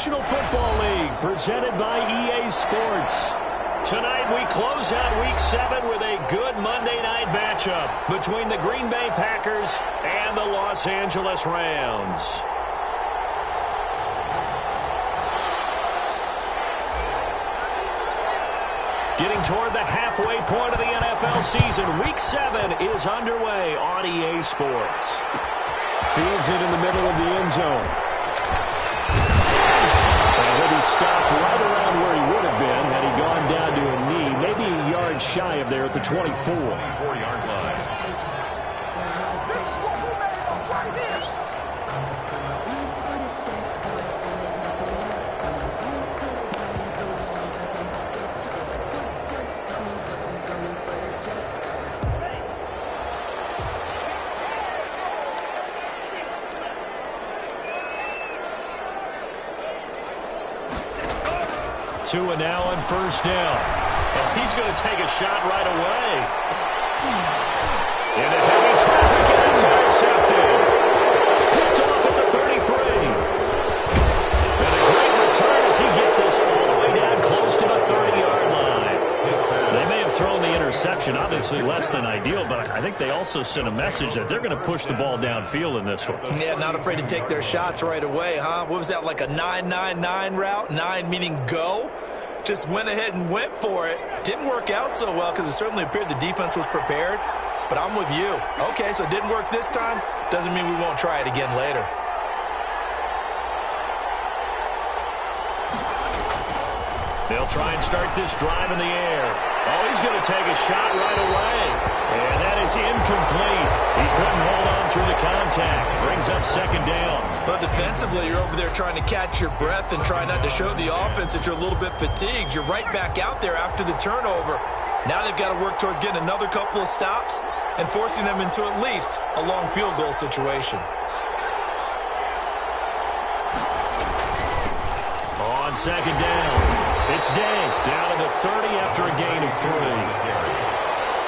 National Football League, presented by EA Sports. Tonight we close out Week 7 with a good Monday night matchup between the Green Bay Packers and the Los Angeles Rams. Getting toward the halfway point of the NFL season, Week 7 is underway on EA Sports. Fields it in the middle of the end zone. And he'll be stopped right around where he would have been had he gone down to a knee, maybe a yard shy of there at the 24-yard line. Tua now on first down. And he's going to take a shot right away. Into heavy traffic, and it's intercepted. Picked off at the 33. And a great return as he gets this all the way down close to the 30-yard line. They may have thrown the interception, obviously less than ideal, but I think they also sent a message that they're going to push the ball downfield in this one. Yeah, not afraid to take their shots right away, huh? What was that, like a 9-9-9 route? 9 meaning go? Just went ahead and went for it. Didn't work out so well because it certainly appeared the defense was prepared. But I'm with you. Okay, so it didn't work this time. Doesn't mean we won't try it again later. They'll try and start this drive in the air. Oh, he's going to take a shot right away. And that is incomplete. He couldn't hold on through the contact. Brings up second down. But defensively, you're over there trying to catch your breath and try not to show the offense that you're a little bit fatigued. You're right back out there after the turnover. Now they've got to work towards getting another couple of stops and forcing them into at least a long field goal situation. On second down, it's Day down to the 30 after a gain of 3.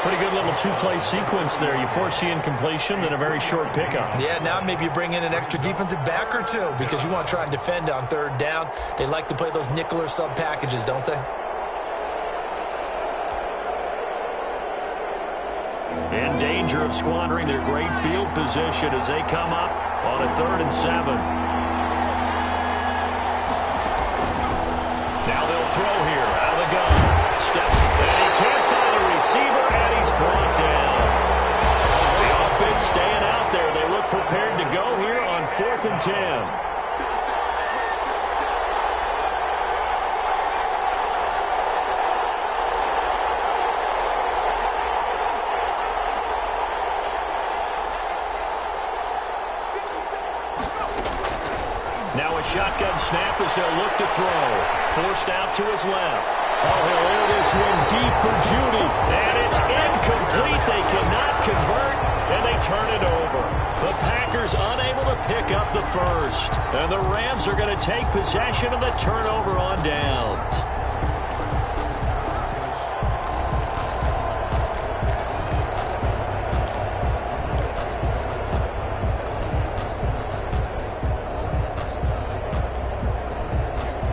Pretty good little two-play sequence there. You force the incompletion, then a very short pickup. Yeah, now maybe you bring in an extra defensive back or two because you want to try and defend on third down. They like to play those nickel or sub packages, don't they? In danger of squandering their great field position as they come up on a 3rd and 7. Now they'll throw here out of the gun. Steps, and he can't find a receiver, and he's brought down. The offense staying out there. They look prepared to go here on 4th and 10. Now a shotgun snap as they'll look to throw. Forced out to his left. Oh, he'll air this one deep for Judy. And it's incomplete. They cannot convert, and they turn it over. The Packers unable to pick up the first. And the Rams are going to take possession of the turnover on downs.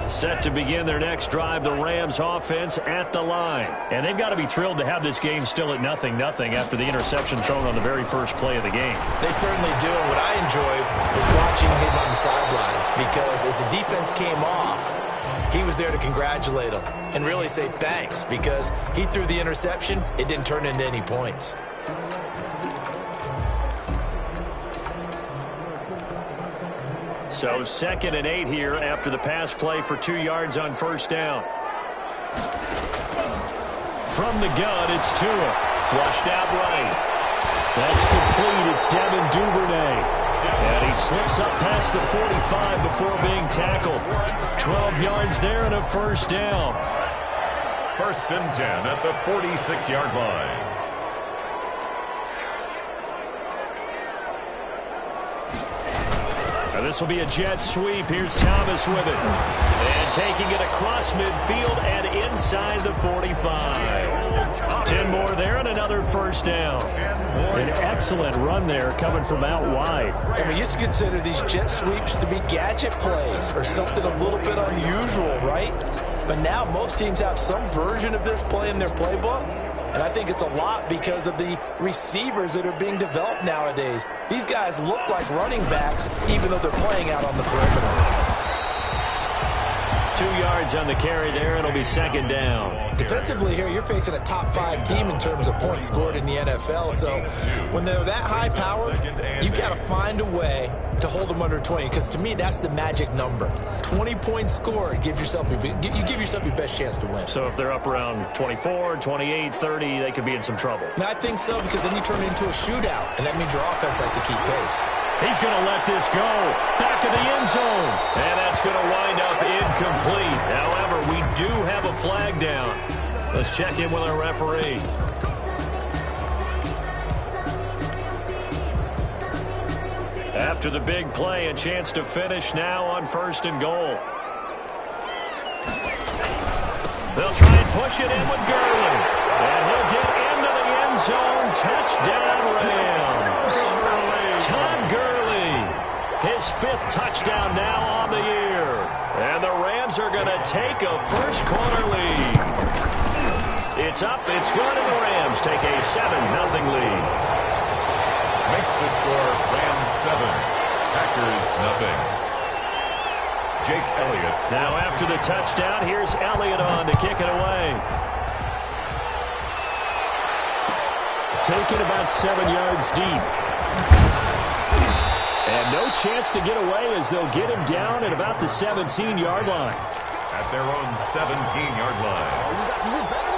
Set to begin their next drive, the Rams offense at the line. And they've got to be thrilled to have this game still at 0-0 after the interception thrown on the very first play of the game. They certainly do. And what I enjoyed was watching him on the sidelines because as the defense came off, he was there to congratulate them and really say thanks because he threw the interception. It didn't turn into any points. So 2nd and 8 here after the pass play for 2 yards on first down. From the gun, it's Tua. Flushed out right. That's complete. It's Devin Duvernay. And he slips up past the 45 before being tackled. 12 yards there and a first down. 1st and 10 at the 46-yard line. This will be a jet sweep. Here's Thomas with it. And taking it across midfield and inside the 45. 10 more there and another first down. An excellent run there coming from out wide. And we used to consider these jet sweeps to be gadget plays or something a little bit unusual, right? But now most teams have some version of this play in their playbook. And I think it's a lot because of the receivers that are being developed nowadays. These guys look like running backs even though they're playing out on the perimeter. 2 yards on the carry there. It'll be second down. Defensively here, you're facing a top 5 team in terms of points scored in the NFL. So when they're that high power, you've got to find a way to hold them under 20. Because to me, that's the magic number. 20 points scored, you give yourself your best chance to win. So if they're up around 24, 28, 30, they could be in some trouble. I think so, because then you turn it into a shootout, and that means your offense has to keep pace. He's going to let this go. Back of the end zone. And that's going to wind up incomplete. However, we do have a flag down. Let's check in with our referee. After the big play, a chance to finish now on 1st and goal. They'll try and push it in with Gurley. And he'll get into the end zone. Touchdown, Rams. Todd Gurley, his 5th touchdown now on the year. And the Rams are going to take a first-quarter lead. It's up, it's good, and the Rams take a 7-0 lead. Makes the score Rams 7, Packers 0. Jake Elliott. Now after the touchdown, here's Elliott on to kick it away. Taken about 7 yards deep. And no chance to get away as they'll get him down at about the 17-yard line. At their own 17-yard line.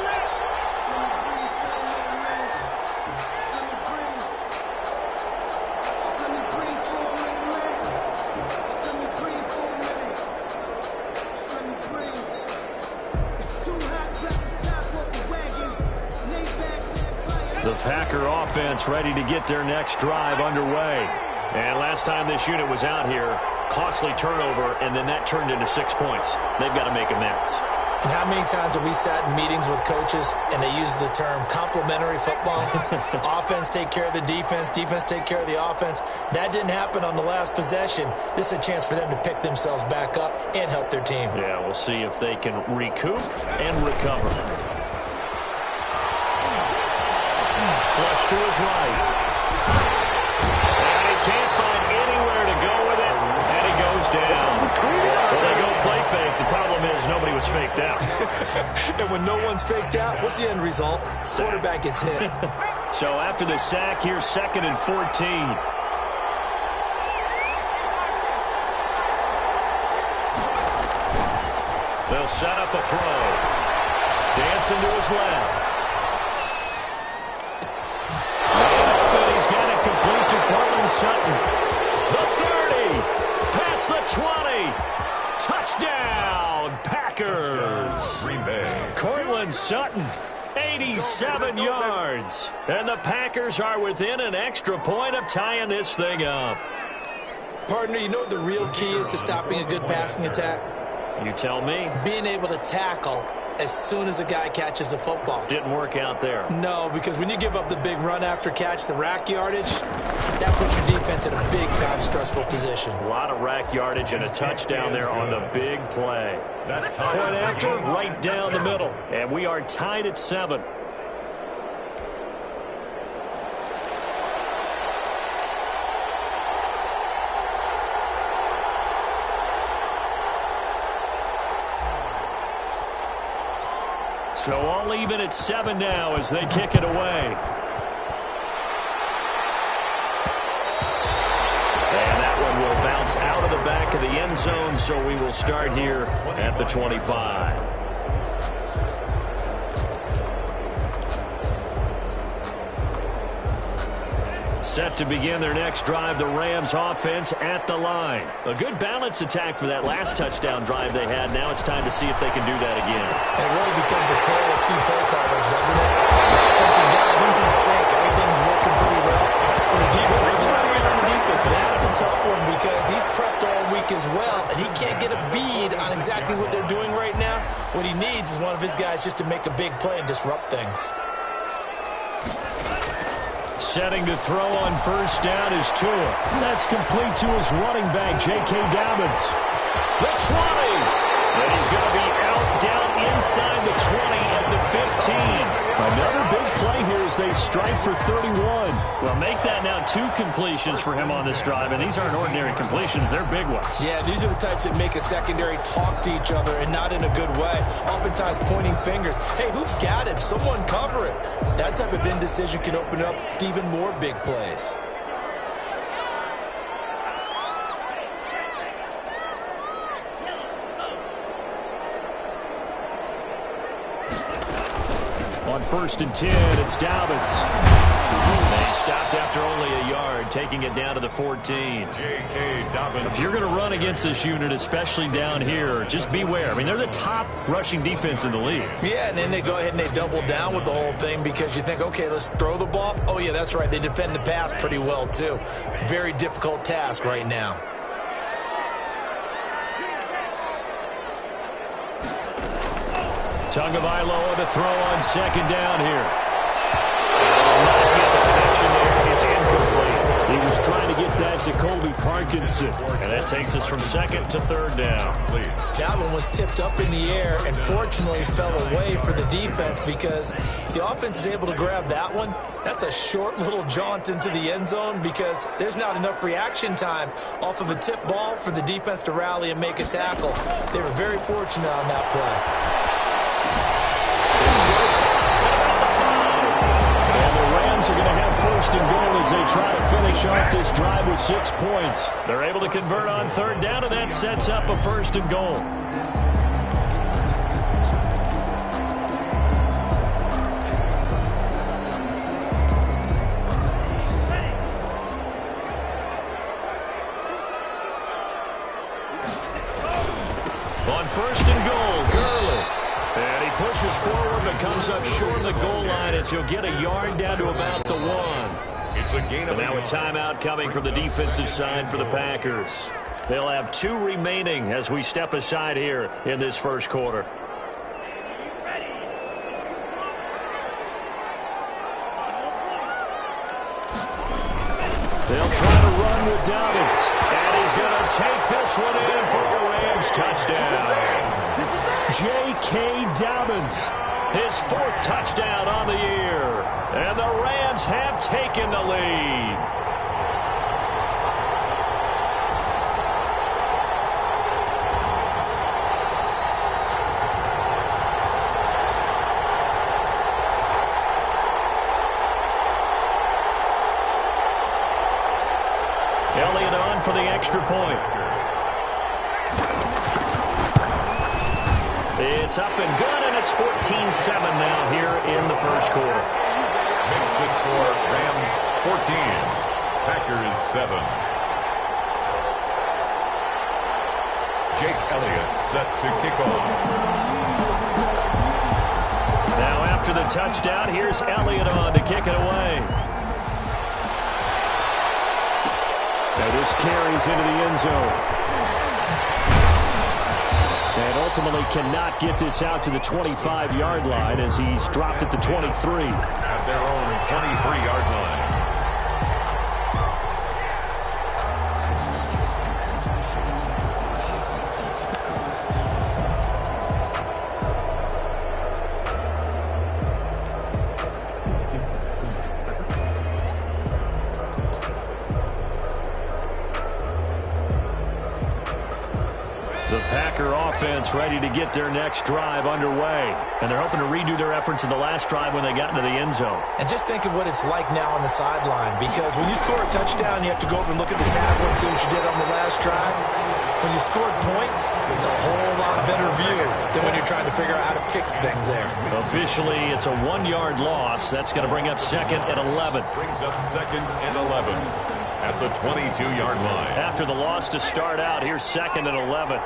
The Packer offense ready to get their next drive underway. And last time this unit was out here, costly turnover, and then that turned into 6 points. They've got to make amends. And how many times have we sat in meetings with coaches and they use the term complementary football? Offense take care of the defense, defense take care of the offense. That didn't happen on the last possession. This is a chance for them to pick themselves back up and help their team. Yeah, we'll see if they can recoup and recover. Flush to his right. And he can't find anywhere to go with it, and he goes down. Well, they go play fake. The problem is nobody was faked out. And when no one's faked out, what's the end result? Quarterback gets hit. So after the sack, here's 2nd and 14. They'll set up a throw. Dancing to his left. And he's got it complete to Cortland Sutton. The 30. Past the 20. Touchdown, Packers. Green Bay. Cortland Sutton, 87 yards. And the Packers are within an extra point of tying this thing up. Partner, you know what the real key is to stopping a good passing attack? You tell me. Being able to tackle as soon as a guy catches the football. Didn't work out there. No, because when you give up the big run after catch, the rack yardage, that puts your defense in a big-time stressful position. A lot of rack yardage and a touchdown there on the big play. Point after, right down the middle. And we are tied at 7. So all even at 7 now as they kick it away. And that one will bounce out of the back of the end zone, so we will start here at the 25. Set to begin their next drive, the Rams offense at the line. A good balance attack for that last touchdown drive they had. Now it's time to see if they can do that again. And it really becomes a tale of two play callers, doesn't it? The offensive guy, he's in sync. Everything's working pretty well. For the defensive guy, that's a tough one because he's prepped all week as well, and he can't get a bead on exactly what they're doing right now. What he needs is one of his guys just to make a big play and disrupt things. Setting to throw on first down is Tua. That's complete to his running back, J.K. Dobbins. The 20. And he's going to be out down inside the 20 at the 15. Another big play here as they strike for 31. Well, make that now 2 completions for him on this drive, and these aren't ordinary completions. They're big ones. Yeah, these are the types that make a secondary talk to each other and not in a good way. Oftentimes pointing fingers. Hey, who's got him? Someone cover it. That type of indecision can open up to even more big plays. On first and 10, it's Dobbins. They stopped after only a yard, taking it down to the 14. J.K. Dobbins. If you're going to run against this unit, especially down here, just beware. I mean, they're the top rushing defense in the league. Yeah, and then they go ahead and they double down with the whole thing because you think, okay, let's throw the ball. Oh, yeah, that's right. They defend the pass pretty well, too. Very difficult task right now. Tagovailoa to throw on second down here. Not get the connection there. It's incomplete. He was trying to get that to Colby Parkinson. And that takes us from second to third down. That one was tipped up in the air and fortunately fell away for the defense because if the offense is able to grab that one, that's a short little jaunt into the end zone because there's not enough reaction time off of a tip ball for the defense to rally and make a tackle. They were very fortunate on that play. Are going to have first and goal as they try to finish off this drive with 6 points. They're able to convert on third down, and that sets up a first and goal. On first and goal, Gurley. And he pushes forward but comes up short of the goal line as he'll get a yard down to about the 1. It's a gain of now a timeout coming from the defensive side for the Packers. They'll have 2 remaining as we step aside here in this first quarter. They'll try to run with Dobbins. And he's going to take this one in for a Rams touchdown. J.K. Dobbins, his 4th touchdown on the year. And the Rams have taken the lead. Elliott on for the extra point. It's up and good, and it's 14-7 now here in the first quarter. Makes the score Rams 14, Packers 7. Jake Elliott set to kick off. Now after the touchdown, here's Elliott on to kick it away. Now this carries into the end zone. And ultimately cannot get this out to the 25-yard line as he's dropped at the 23. At their own 23-yard line. The Packer offense ready to get their next drive underway. And they're hoping to redo their efforts in the last drive when they got into the end zone. And just think of what it's like now on the sideline, because when you score a touchdown, you have to go over and look at the tackle and see what you did on the last drive. When you scored points, it's a whole lot better view than when you're trying to figure out how to fix things there. Officially, it's a 1-yard loss. That's going to bring up 2nd and 11. Brings up 2nd and 11 at the 22-yard line. After the loss to start out, here's 2nd and 11.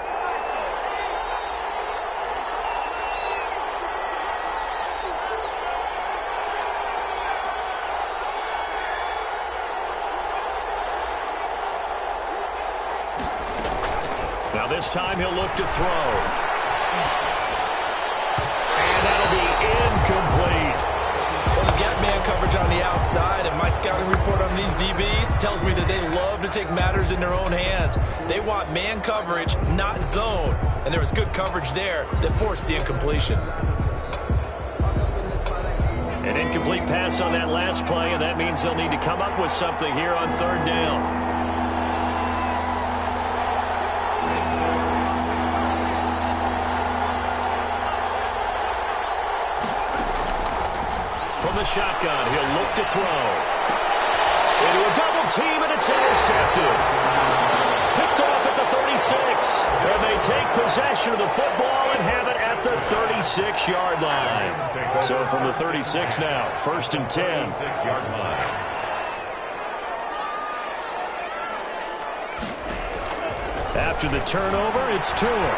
Now this time he'll look to throw. And that'll be incomplete. Well, we've got man coverage on the outside, and my scouting report on these DBs tells me that they love to take matters in their own hands. They want man coverage, not zone. And there was good coverage there that forced the incompletion. An incomplete pass on that last play, and that means they'll need to come up with something here on 3rd down. From the shotgun, he'll look to throw. Into a double team, and it's intercepted. Picked off at the 36. And they take possession of the football and have it at the 36-yard line. So from the 36 now, 1st and 10. 36-yard line. After the turnover, it's Tua.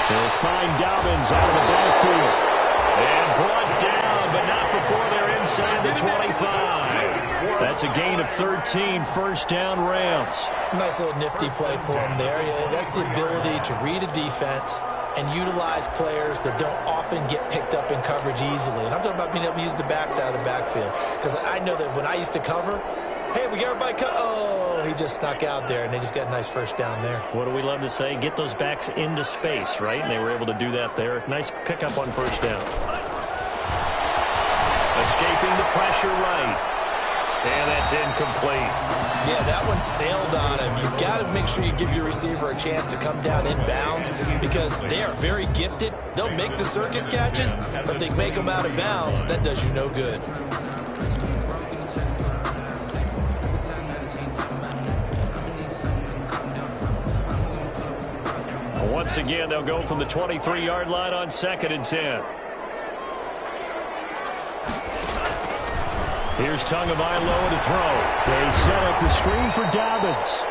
They'll find Dobbins out of the backfield. And brought down, but not before they're inside the 25. That's a gain of 13, 1st down Rams. Nice little nifty play for him there. Yeah, that's the ability to read a defense and utilize players that don't often get picked up in coverage easily. And I'm talking about being able to use the backs out of the backfield. Because I know that when I used to cover, hey, we got everybody cut. Oh, he just snuck out there, and they just got a nice 1st down there. What do we love to say? Get those backs into space, right? And they were able to do that there. Nice pickup on 1st down. Escaping the pressure right. And that's incomplete. Yeah, that one sailed on him. You've got to make sure you give your receiver a chance to come down inbounds because they are very gifted. They'll make the circus catches, but they make them out of bounds. That does you no good. Once again, they'll go from the 23-yard line on 2nd and 10. Here's Tagovailoa to throw. They set up the screen for Dobbins.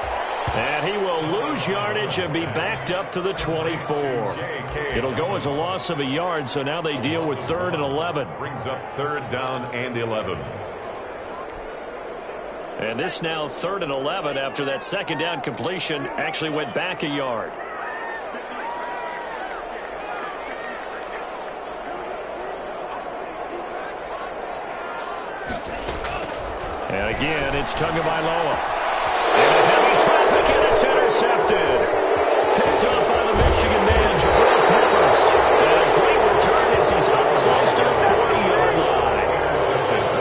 And he will lose yardage and be backed up to the 24. It'll go as a loss of a yard, so now they deal with 3rd and 11. Brings up 3rd down and 11. And this now 3rd and 11 after that 2nd down completion actually went back a yard. And again, it's Tagovailoa. And heavy traffic, and it's intercepted. Picked up by the Michigan man, Jabril Peppers. And a great return as he's up close to the 40-yard line.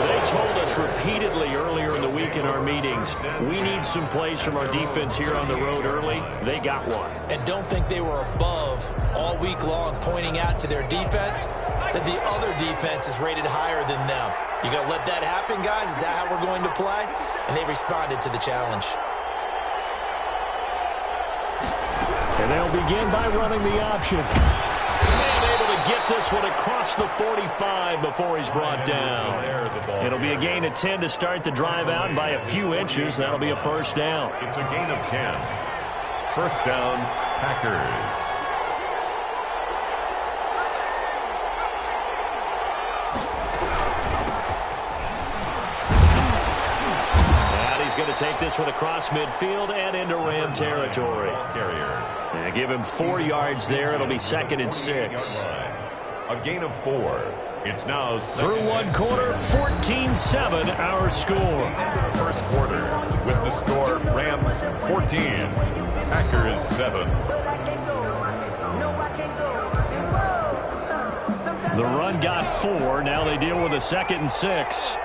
They told us repeatedly earlier in the week in our meetings, we need some plays from our defense here on the road early. They got one. And don't think they were above all week long pointing out to their defense that the other defense is rated higher than them. You going to let that happen, guys? Is that how we're going to play? And they responded to the challenge. And they'll begin by running the option. And able to get this one across the 45 before he's brought down. It'll be a gain of 10 to start the drive out, and by a few inches, that'll be a 1st down. It's a gain of 10. 1st down, Packers. Going to take this one across midfield and into Ram territory. And give him 4 yards there. It'll be 2nd and 6. A gain of 4. It's now through one quarter, 14-7 our score. The 1st quarter with the score Rams 14, Packers 7. The run got 4. Now they deal with a 2nd and 6.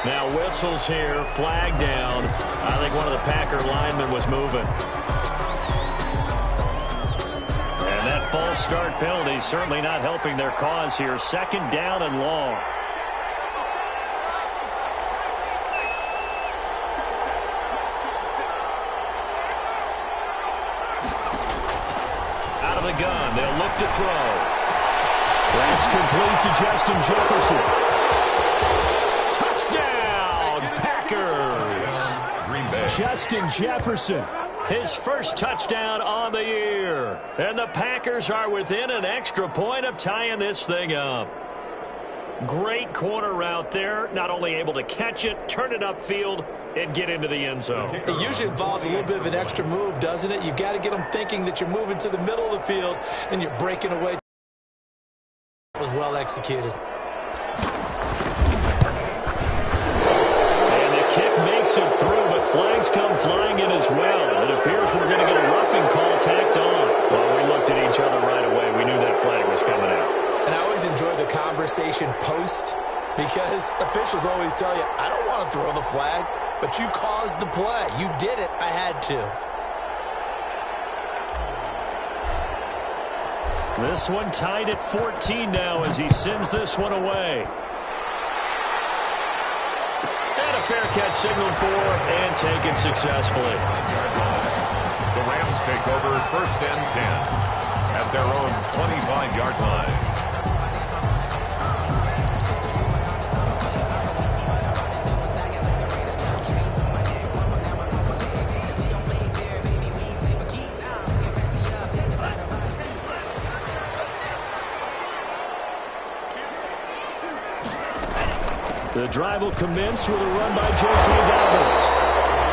Now whistles here, flag down. I think one of the Packer linemen was moving. And that false start penalty certainly not helping their cause here. 2nd down and long. the gun. They'll look to throw. That's complete to Justin Jefferson. Touchdown, Packers. Green Bay. Justin Jefferson, his first touchdown on the year. And the Packers are within an extra point of tying this thing up. Great corner route there. Not only able to catch it, turn it upfield, and get into the end zone. It usually involves a little bit of an extra move, doesn't it? You've got to get them thinking that you're moving to the middle of the field and you're breaking away. It was well executed. And the kick makes it through, but flags come flying in as well. It appears we're going to get a roughing call tacked on. Well, we looked at each other right away. We knew that flag was coming out. And I always enjoy the conversation post because officials always tell you, I don't want to throw the flag, but you caused the play. You did it. I had to. This one tied at 14 now as he sends this one away. And a fair catch signaled for and taken successfully. The Rams take over 1st and 10 at their own 25-yard line. The drive will commence with a run by J.K. Dobbins.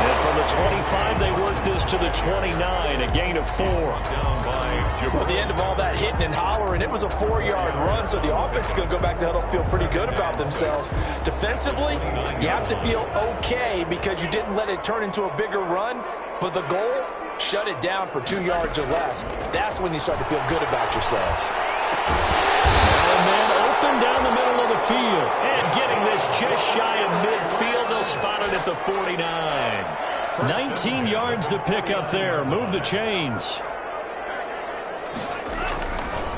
And from the 25, they work this to the 29, a gain of 4. At the end of all that hitting and hollering, it was a 4-yard run, so the offense is going to go back to huddle, feel pretty good about themselves. Defensively, you have to feel okay because you didn't let it turn into a bigger run, but the goal, shut it down for 2 yards or less. That's when you start to feel good about yourselves. And then open down the middle of the field. And getting this just shy of midfield, they'll spot it at the 49. 19 yards to pick up there. Move the chains.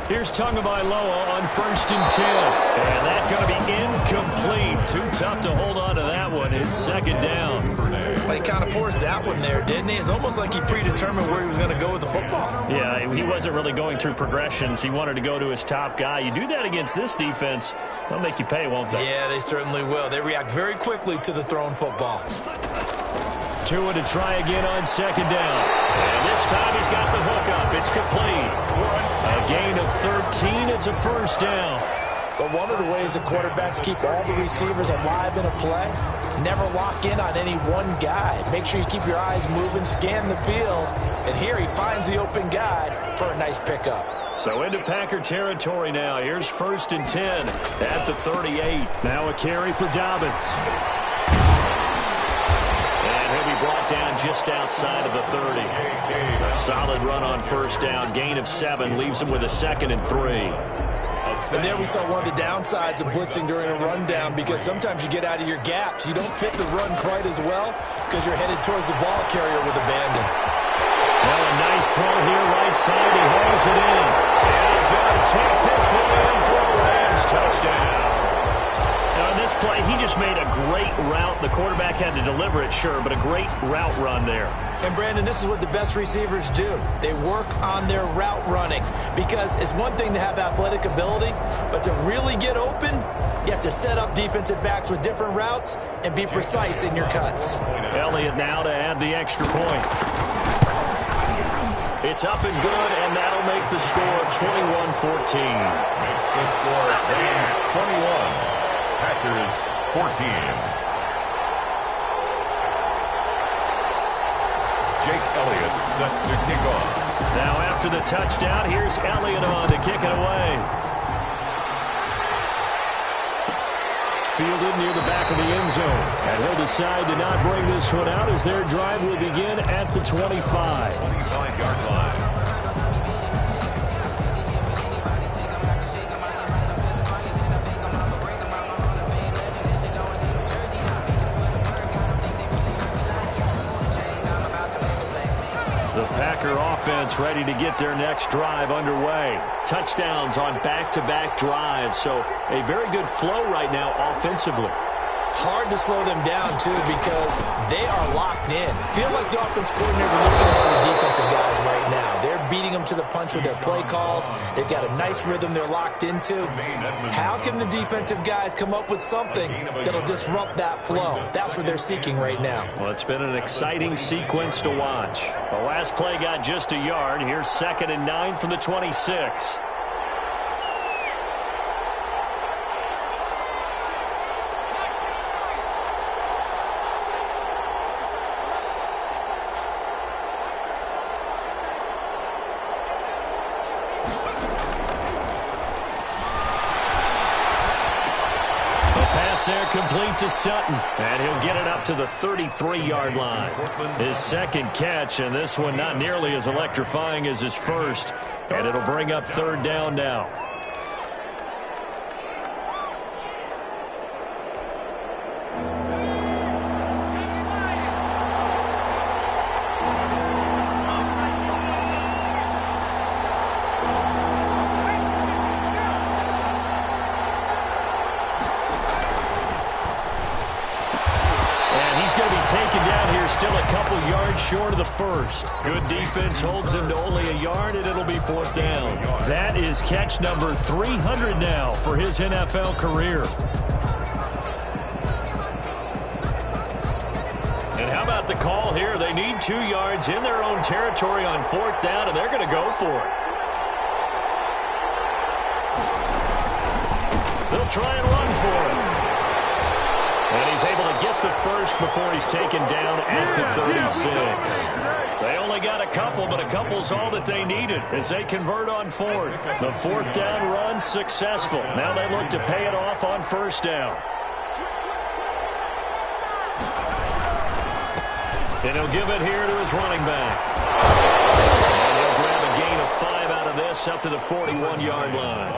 Here's Tagovailoa on 1st and 10. And that's going to be incomplete. Too tough to hold on to that one. It's 2nd down. Well, he kind of forced that one there, didn't he? It's almost like he predetermined where he was going to go with the football. Yeah, he wasn't really going through progressions. He wanted to go to his top guy. You do that against this defense, they'll make you pay, won't they? Yeah, they certainly will. They react very quickly to the thrown football. Tua to try again on 2nd down. And this time he's got the hook up. It's complete. A gain of 13. It's a 1st down. But one of the ways the quarterbacks keep all the receivers alive in a play, never lock in on any one guy. Make sure you keep your eyes moving, scan the field. And here he finds the open guy for a nice pickup. So into Packer territory now. Here's 1st and 10 at the 38. Now a carry for Dobbins. He'll be brought down just outside of the 30. A solid run on 1st down. Gain of 7 leaves him with a 2nd and 3. And there we saw one of the downsides of blitzing during a rundown because sometimes you get out of your gaps. You don't fit the run quite as well because you're headed towards the ball carrier with abandon. Well, a nice throw here right side. He hauls it in. And he's going to take this one in for a Rams touchdown. On this play, he just made a great route. The quarterback had to deliver it, sure, but a great route run there. And, Brandon, this is what the best receivers do. They work on their route running because it's one thing to have athletic ability, but to really get open, you have to set up defensive backs with different routes and be precise in your cuts. Elliott now to add the extra point. It's up and good, and that'll make the score 21-14. Makes the score Rams 21. Packers 14. Jake Elliott set to kick off. Now after the touchdown, here's Elliott on to kick it away. Fielded near the back of the end zone. And he'll decide to not bring this one out as their drive will begin at the 25. 25-yard line. Packer offense ready to get their next drive underway. Touchdowns on back-to-back drives, so a very good flow right now offensively. Hard to slow them down, too, because they are locked in. Feel like the offense coordinators are looking ahead of the defensive guys right now. They're beating them to the punch with their play calls. They've got a nice rhythm they're locked into. How can the defensive guys come up with something that'll disrupt that flow? That's what they're seeking right now. Well, it's been an exciting sequence to watch. The last play got just a yard. Here's 2nd and 9 from the 26. There, complete to Sutton, and he'll get it up to the 33-yard line. His second catch, and this one not nearly as electrifying as his first, and it'll bring up 3rd down now. Taken down here, still a couple yards short of the first. Good defense holds him to only a yard, and it'll be 4th down. That is catch number 300 now for his NFL career. And how about the call here? They need 2 yards in their own territory on 4th down, and they're going to go for it. They'll try and run for it. And he's able to get the first before he's taken down at the 36. They only got a couple, but a couple's all that they needed as they convert on 4th. The 4th down run successful. Now they look to pay it off on 1st down. And he'll give it here to his running back. And he'll grab a gain of 5 out of this up to the 41-yard line.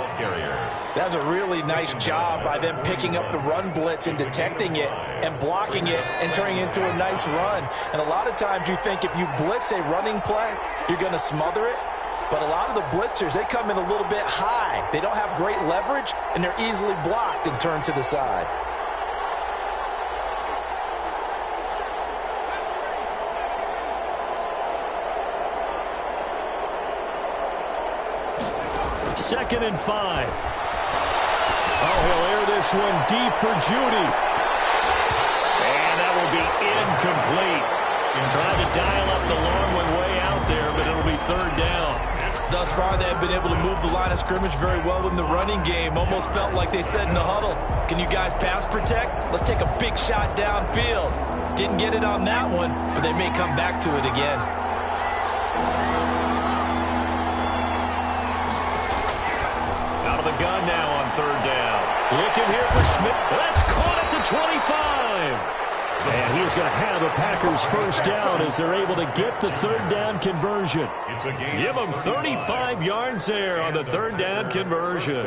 That's a really nice job by them picking up the run blitz and detecting it and blocking it and turning it into a nice run. And a lot of times you think if you blitz a running play, you're going to smother it. But a lot of the blitzers, they come in a little bit high. They don't have great leverage, and they're easily blocked and turned to the side. Second and 5. Oh, he'll air this one deep for Judy. And that will be incomplete. Trying to dial up the long one way out there, but it'll be 3rd down. Thus far, they've been able to move the line of scrimmage very well in the running game. Almost felt like they said in the huddle, can you guys pass protect? Let's take a big shot downfield. Didn't get it on that one, but they may come back to it again. Out of the gun now on 3rd down. Looking here for Schmidt. That's caught at the 25. And he's going to have a Packers 1st down as they're able to get the 3rd down conversion. Give them 35 yards there on the 3rd down conversion.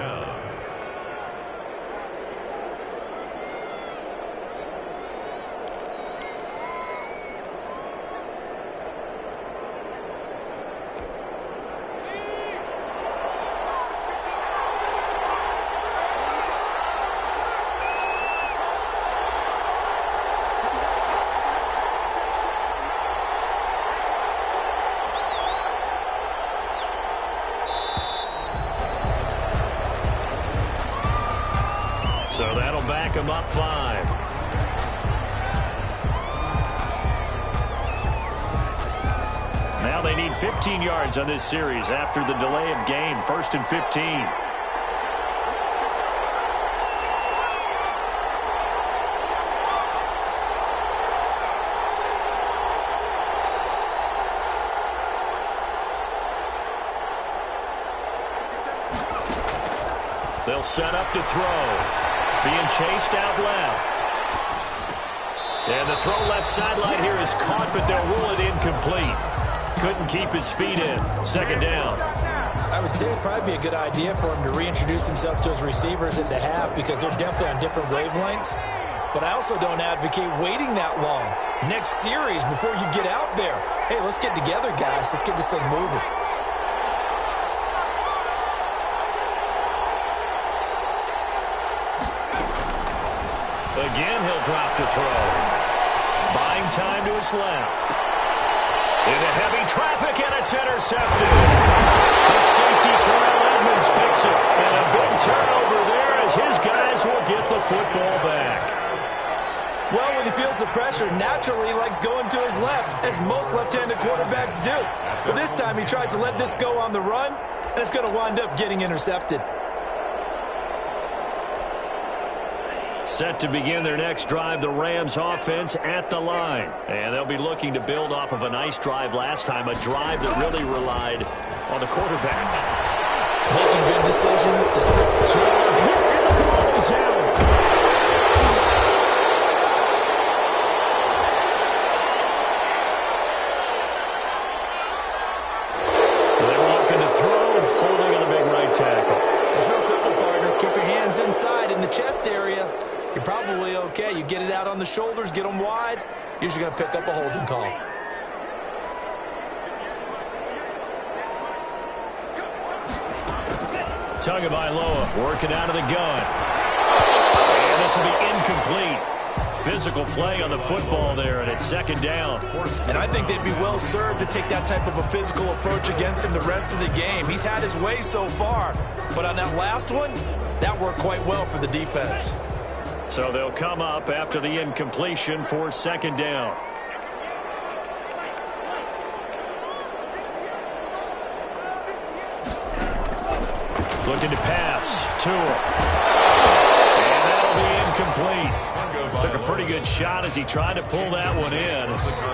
So that'll back him up 5. Now they need 15 yards on this series after the delay of game. 1st and 15. They'll set up to throw. Being chased out left. And the throw left sideline here is caught, but they'll rule it incomplete. Couldn't keep his feet in. 2nd down. I would say it'd probably be a good idea for him to reintroduce himself to his receivers at the half because they're definitely on different wavelengths. But I also don't advocate waiting that long. Next series, before you get out there, hey, let's get together, guys. Let's get this thing moving. Again, he'll drop to throw. Buying time to his left. Into heavy traffic, and it's intercepted. The safety, Terrell Edmonds, picks it. And a big turnover there as his guys will get the football back. Well, when he feels the pressure, naturally he likes going to his left, as most left-handed quarterbacks do. But this time he tries to let this go on the run, and it's going to wind up getting intercepted. Set to begin their next drive, the Rams offense at the line. And they'll be looking to build off of a nice drive last time, a drive that really relied on the quarterback. Making good decisions to strip two. And the ball is out. They were looking to throw, holding on a big right tackle. It's real simple, partner. Keep your hands inside in the chest area. You're probably okay. You get it out on the shoulders, get them wide. Usually going to pick up a holding call. Tagovailoa working out of the gun. And this will be incomplete. Physical play on the football there, and it's second down. And I think they'd be well served to take that type of a physical approach against him the rest of the game. He's had his way so far, but on that last one, that worked quite well for the defense. So they'll come up after the incompletion for second down. Looking to pass. Tua. And that'll be incomplete. Took a pretty good shot as he tried to pull that one in.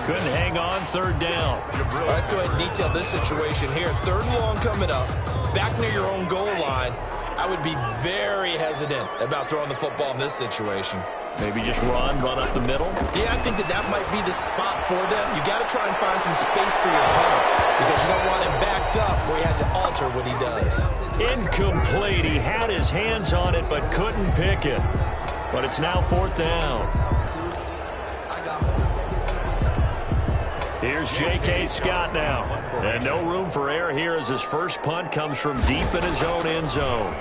Couldn't hang on, third down. All right, let's go ahead and detail this situation here. Third and long coming up. Back near your own goal line. I would be very hesitant about throwing the football in this situation. Maybe just run up the middle. Yeah, I think that might be the spot for them. You got to try and find some space for your punter because you don't want him backed up where he has to alter what he does. Incomplete. He had his hands on it but couldn't pick it. But it's now fourth down. Here's J.K. Scott now. And no room for error here as his first punt comes from deep in his own end zone.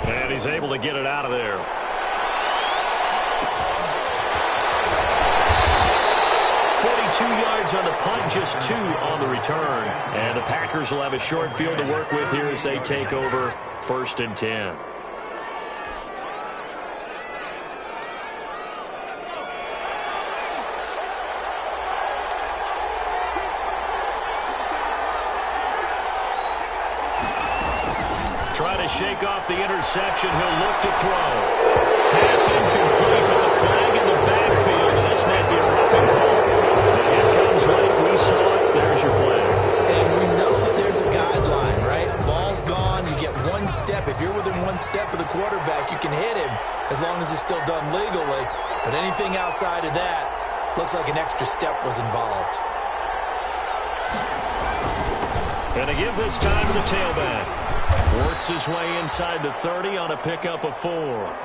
And he's able to get it out of there. Yards on the punt, just 2 on the return. And the Packers will have a short field to work with here as they take over 1st and 10. Try to shake off the interception. He'll look to throw. Pass incomplete, but the flag in the backfield. And this might be a roughing call. Late, we saw it. There's your flag. And we know that there's a guideline, right? Ball's gone. You get one step. If you're within one step of the quarterback, you can hit him as long as it's still done legally. But anything outside of that looks like an extra step was involved. And to give this time to the tailback. Works his way inside the 30 on a pickup of 4.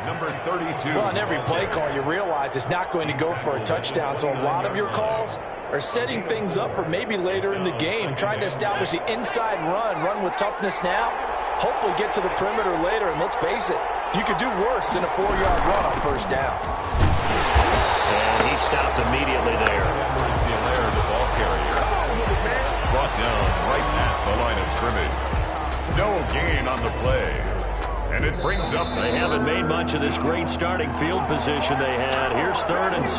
Number 32. Well, on every play call, you realize it's not going to go for a touchdown. So a lot of your calls are setting things up for maybe later in the game, trying to establish the inside run with toughness now, hopefully get to the perimeter later, and let's face it, you could do worse than a 4-yard run on first down. And he stopped immediately there. LAR, the ball carrier. Brought down right at the line of scrimmage. No gain on the play. And it brings up... They haven't made much of this great starting field position they had. Here's 3rd and 6.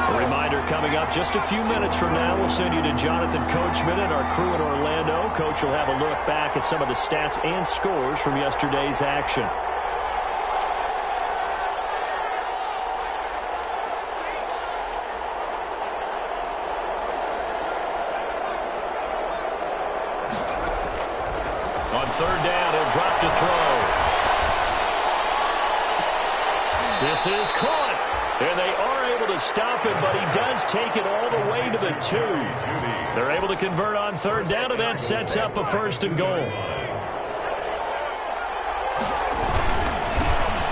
A reminder coming up just a few minutes from now. We'll send you to Jonathan Coachman and our crew in Orlando. Coach will have a look back at some of the stats and scores from yesterday's action. On 3rd down, he'll drop to throw. This is caught. And they are able to stop him, but he does take it all the way to the 2. They're able to convert on 3rd down, and that sets up a 1st and goal.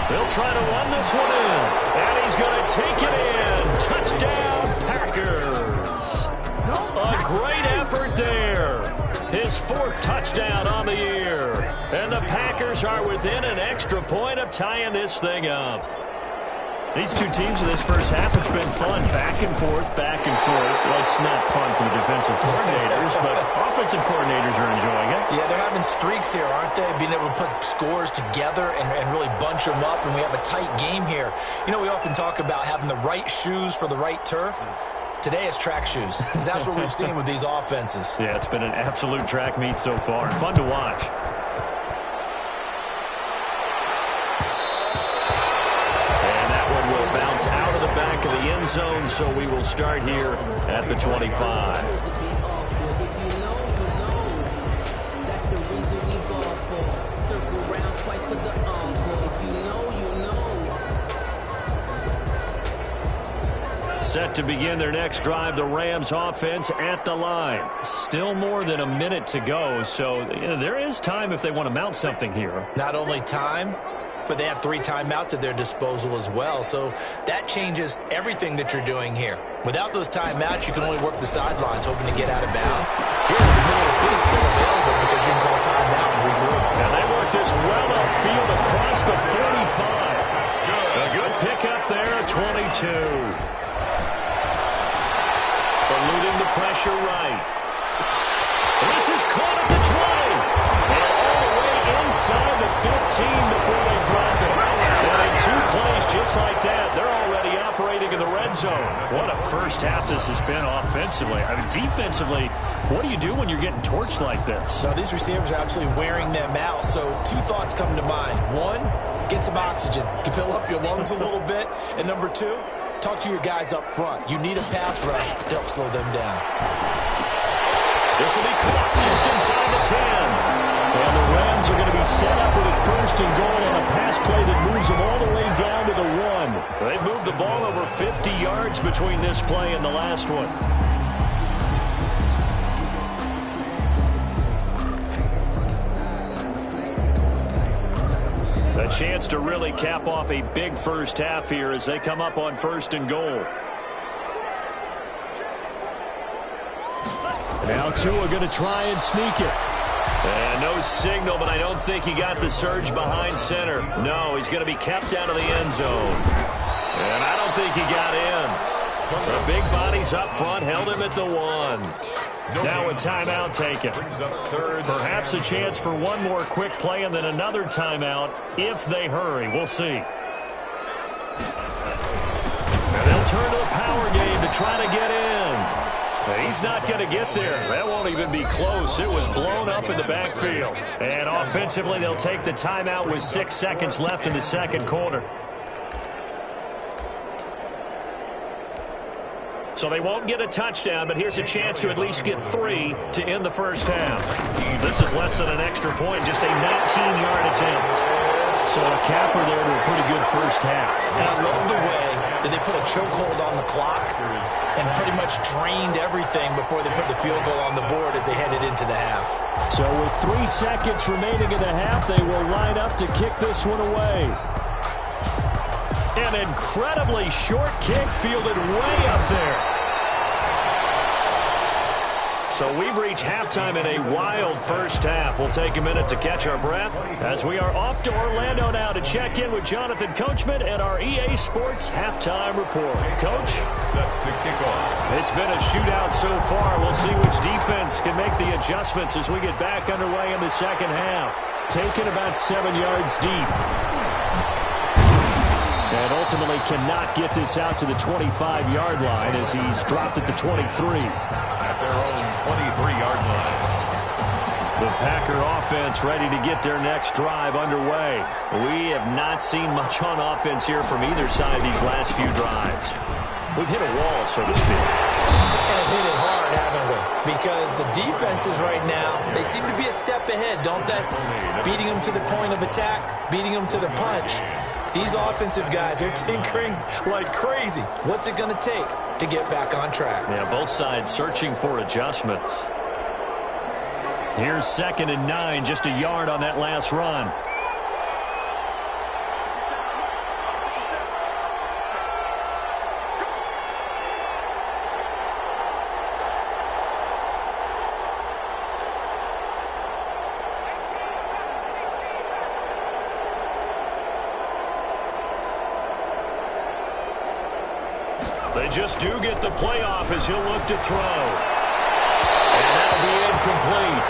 They'll try to run this one in. And he's going to take it in. Touchdown, Packers. A great effort there. His 4th touchdown on the year. And the Packers are within an extra point of tying this thing up. These two teams in this first half, it's been fun. Back and forth, back and forth. Well, it's not fun for the defensive coordinators, but offensive coordinators are enjoying it. Yeah, they're having streaks here, aren't they? Being able to put scores together and really bunch them up, and we have a tight game here. You know, we often talk about having the right shoes for the right turf. Today it's track shoes. That's what we've seen with these offenses. Yeah, it's been an absolute track meet so far. Fun to watch. Out of the back of the end zone, so we will start here at the 25. Set to begin their next drive, the Rams offense at the line. Still more than a minute to go, so there is time if they want to mount something here. Not only time, but they have 3 timeouts at their disposal as well. So that changes everything that you're doing here. Without those timeouts, you can only work the sidelines, hoping to get out of bounds. Here, the middle of the field is still available because you can call timeout and regroup. Now they work this well upfield across the 45. A good pickup there, 22. Eluding the pressure right. This is caught at the 20. And all the way inside the 15 before they drop it. And in 2 plays just like that, they're already operating in the red zone. What a first half this has been offensively. I mean, defensively, what do you do when you're getting torched like this? Now, these receivers are absolutely wearing them out. So 2 thoughts come to mind. 1, get some oxygen. You fill up your lungs a little bit. And number 2, talk to your guys up front. You need a pass rush to help slow them down. This will be caught just inside the 10. And the Rams are going to be set up with a first and goal on a pass play that moves them all the way down to the 1. They've moved the ball over 50 yards between this play and the last one. A chance to really cap off a big first half here as they come up on first and goal. Now Tua going to try and sneak it. And no signal, but I don't think he got the surge behind center. No, he's going to be kept out of the end zone. And I don't think he got in. The big bodies up front held him at the 1. Now a timeout taken. Perhaps a chance for one more quick play and then another timeout if they hurry. We'll see. And they'll turn to the power game to try to get in. He's not going to get there. That won't even be close. It was blown up in the backfield. And offensively, they'll take the timeout with 6 seconds left in the second quarter. So they won't get a touchdown, but here's a chance to at least get 3 to end the first half. This is less than an extra point, just a 19-yard attempt. So a capper there to a pretty good first half. And I love the way that they put a chokehold on the clock and pretty much drained everything before they put the field goal on the board as they headed into the half. So with 3 seconds remaining in the half, they will line up to kick this one away. An incredibly short kick fielded way up there. So we've reached halftime in a wild first half. We'll take a minute to catch our breath as we are off to Orlando now to check in with Jonathan Coachman and our EA Sports Halftime Report. Coach? Set to kick off. It's been a shootout so far. We'll see which defense can make the adjustments as we get back underway in the second half. Taken about 7 yards deep. And ultimately cannot get this out to the 25-yard line as he's dropped at the 23. At their own 23-yard line. The Packer offense ready to get their next drive underway. We have not seen much on offense here from either side these last few drives. We've hit a wall, so to speak. And have hit it hard, haven't we? Because the defenses right now, they seem to be a step ahead, don't they? Beating them to the point of attack, beating them to the punch. These offensive guys are tinkering like crazy. What's it going to take to get back on track? Yeah, both sides searching for adjustments. Here's 2nd and 9, just a yard on that last run. just do get the playoff as he'll look to throw. And that'll be incomplete.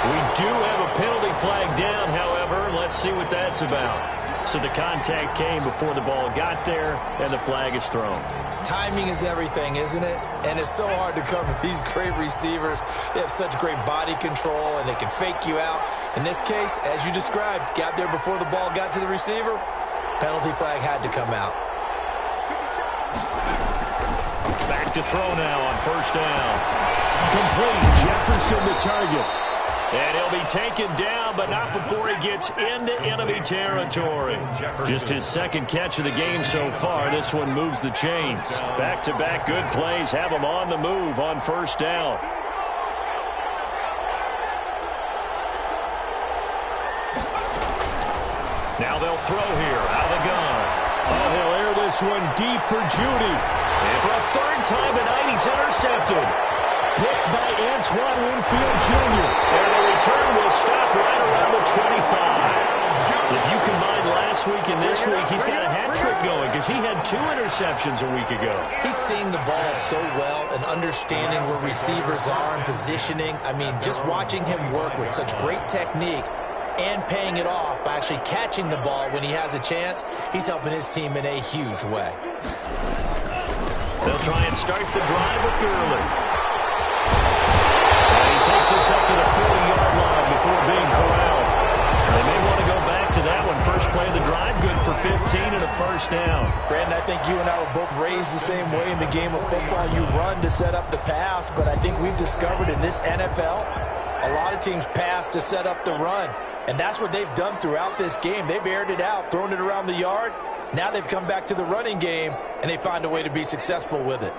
We do have a penalty flag down, however. Let's see what that's about. So the contact came before the ball got there, and the flag is thrown. Timing is everything, isn't it? And it's so hard to cover these great receivers. They have such great body control, and they can fake you out. In this case, as you described, got there before the ball got to the receiver. Penalty flag had to come out. Back to throw now on first down. Complete. Jefferson the target. And he'll be taken down, but not before he gets into enemy territory. Just his second catch of the game so far. This one moves the chains. Back-to-back good plays have him on the move on first down. Now they'll throw here out of the gun. Oh, he'll air this one deep for Judy. And for a third time tonight, he's intercepted. Picked by Antoine Winfield Jr. And the return will stop right around the 25. If you combine last week and this week, he's got a hat trick going because he had 2 interceptions a week ago. He's seeing the ball so well and understanding where receivers are and positioning. I mean, just watching him work with such great technique and paying it off by actually catching the ball when he has a chance, he's helping his team in a huge way. They'll try and start the drive with Gurley. Takes us up to the 40-yard line before being corralled. They may want to go back to that one. First play of the drive, good for 15 and a first down. Brandon, I think you and I were both raised the same way in the game of football. You run to set up the pass, but I think we've discovered in this NFL, a lot of teams pass to set up the run. And that's what they've done throughout this game. They've aired it out, thrown it around the yard. Now they've come back to the running game, and they find a way to be successful with it.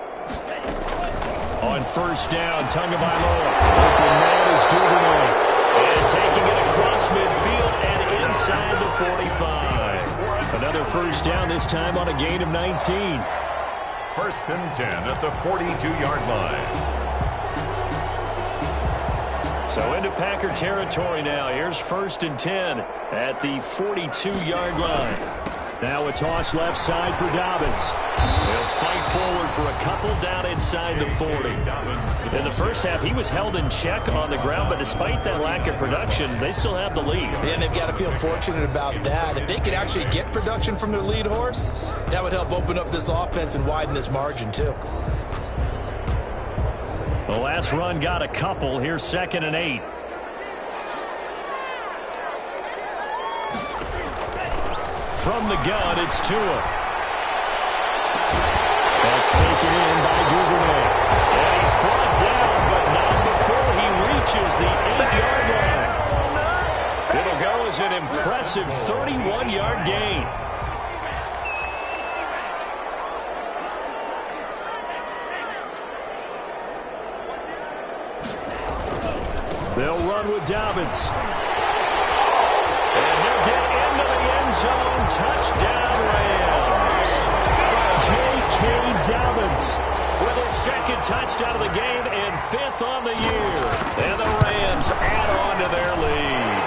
On first down, Tagovailoa. Open man is Duvernay. And taking it across midfield and inside the 45. Another first down, this time on a gain of 19. First and 10 at the 42-yard line. So into Packer territory now. Here's first and 10 at the 42-yard line. Now a toss left side for Dobbins. He'll fight forward for a couple down inside the 40. In the first half, he was held in check on the ground, but despite that lack of production, they still have the lead. And they've got to feel fortunate about that. If they could actually get production from their lead horse, that would help open up this offense and widen this margin too. The last run got a couple. Here's 2nd and 8. From the gun, it's Tua. That's taken in by Duvernay. And he's brought down, but not before he reaches the 8-yard line. It'll go as an impressive 31-yard gain. They'll run with Dobbins. And he'll get into the end zone. Touchdown, Rams. J.K. Dobbins with his 2nd touchdown of the game and 5th on the year. And the Rams add on to their lead.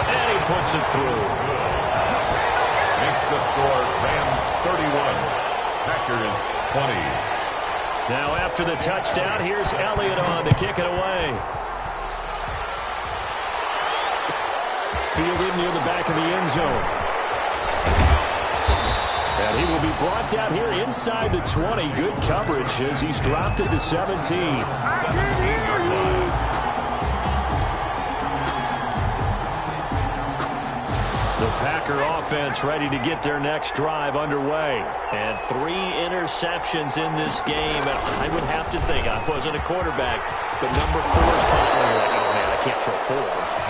And he puts it through. Makes the score Rams 31, Packers 20. Now after the touchdown, here's Elliott on to kick it away. Fielded near the back of the end zone. And he will be brought down here inside the 20. Good coverage as he's dropped at the 17. The Packer offense ready to get their next drive underway. And 3 interceptions in this game. And I would have to think, I wasn't a quarterback, but number 4 is probably like, oh man, I can't throw 4.